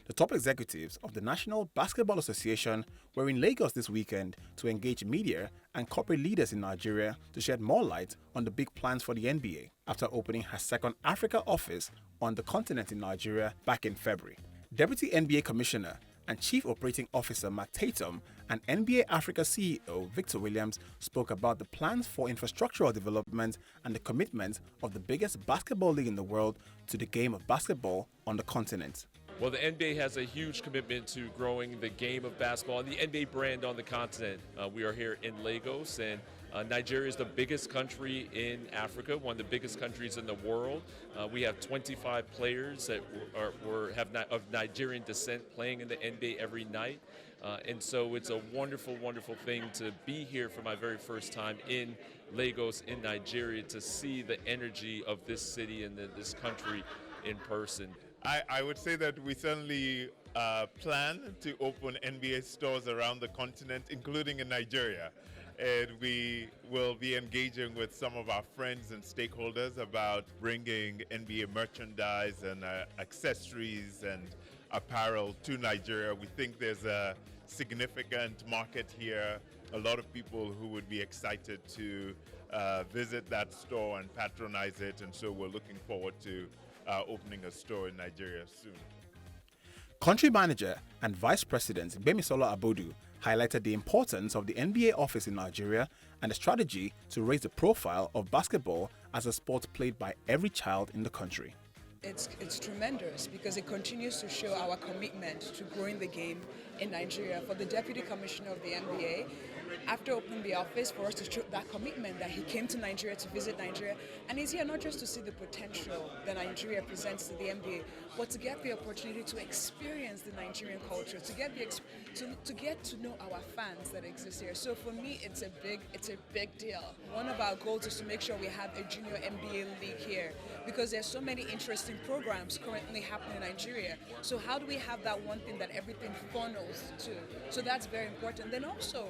The top executives of the National Basketball Association were in Lagos this weekend to engage media and corporate leaders in Nigeria to shed more light on the big plans for the NBA after opening her second Africa office on the continent in Nigeria back in February. Deputy NBA Commissioner and Chief Operating Officer Mark Tatum and NBA Africa CEO Victor Williams spoke about the plans for infrastructural development and the commitment of the biggest basketball league in the world to the game of basketball on the continent. Well, the NBA has a huge commitment to growing the game of basketball and the NBA brand on the continent. We are here in Lagos, and Nigeria is the biggest country in Africa, one of the biggest countries in the world. We have 25 players that have of Nigerian descent playing in the NBA every night. And so it's a wonderful, wonderful thing to be here for my very first time in Lagos, in Nigeria, to see the energy of this city and this country in person. I would say that we certainly plan to open NBA stores around the continent, including in Nigeria. And we will be engaging with some of our friends and stakeholders about bringing NBA merchandise and accessories and apparel to Nigeria. We think there's a significant market here, a lot of people who would be excited to visit that store and patronize it, and so we're looking forward to opening a store in Nigeria soon. Country Manager and Vice President Gbemisola Abodu highlighted the importance of the NBA office in Nigeria and the strategy to raise the profile of basketball as a sport played by every child in the country. It's tremendous because it continues to show our commitment to growing the game in Nigeria. For the Deputy Commissioner of the NBA, after opening the office, for us to show that commitment that he came to Nigeria to visit Nigeria, and he's here not just to see the potential that Nigeria presents to the NBA, but to get the opportunity to experience the Nigerian culture, to get to know our fans that exist here. So for me, it's a big deal. One of our goals is to make sure we have a junior NBA league here, because there's so many interesting programs currently happening in Nigeria. So how do we have that one thing that everything funnels to? So that's very important. Then also,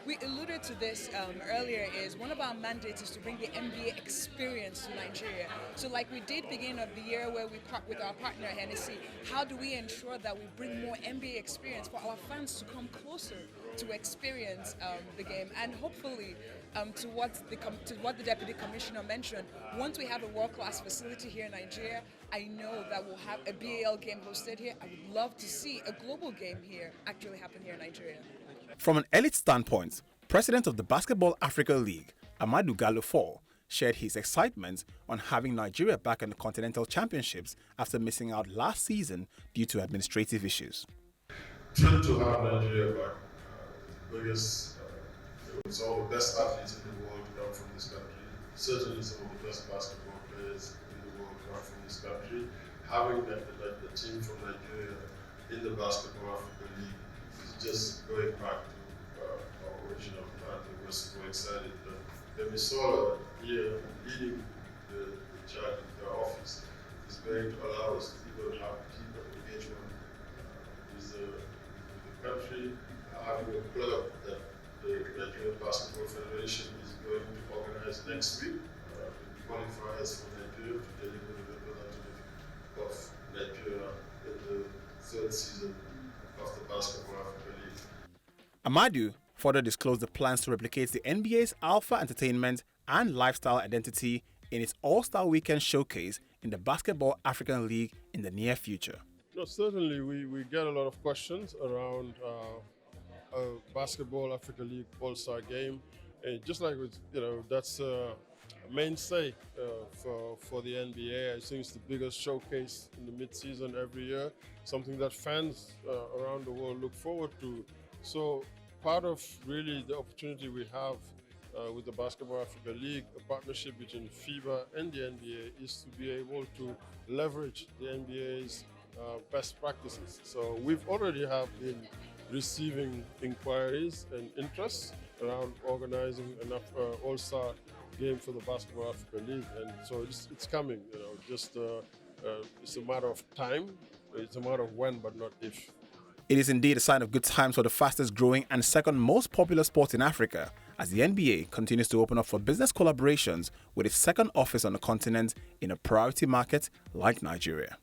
we alluded to this earlier, is one of our mandates is to bring the NBA experience to Nigeria. So like we did beginning of the year where we partnered with our partner Hennessy, how do we ensure that we bring more NBA experience for our fans to come closer to experience the game? And hopefully, to what the Deputy Commissioner mentioned, once we have a world-class facility here in Nigeria, I know that we'll have a BAL game hosted here. I would love to see a global game here actually happen here in Nigeria. From an elite standpoint, President of the Basketball Africa League, Amadou Gallo Fall, shared his excitement on having Nigeria back in the Continental Championships after missing out last season due to administrative issues. Thrilled to have Nigeria back because some of the best athletes in the world come from this country. Certainly some of the best basketball players in the world come from this country. Having the team from Nigeria in the Basketball Africa League is just going back to our original plan. We're super excited that Gbemisola here leading the charge of the office is going to allow us to even have deeper engagement with the country, having a club that the Nigerian Basketball Federation is going to organize next week, the qualifiers for Nigeria to deliver the representative of Nigeria in the third season of the Basketball Africa League. Amadou further disclosed the plans to replicate the NBA's alpha entertainment and lifestyle identity in its All-Star Weekend showcase in the Basketball African League in the near future. No, certainly we get a lot of questions around Basketball Africa League All-Star game. And just like with, that's a mainstay for the NBA. I think it's the biggest showcase in the mid-season every year, something that fans around the world look forward to. So part of really the opportunity we have with the Basketball Africa League, a partnership between FIBA and the NBA, is to be able to leverage the NBA's best practices. So we've already have been receiving inquiries and interest around organizing an all-star game for the Basketball Africa League, and so it's coming. Just it's a matter of time. It's a matter of when, but not if. It is indeed a sign of good times for the fastest growing and second most popular sport in Africa, as the NBA continues to open up for business collaborations with its second office on the continent in a priority market like Nigeria.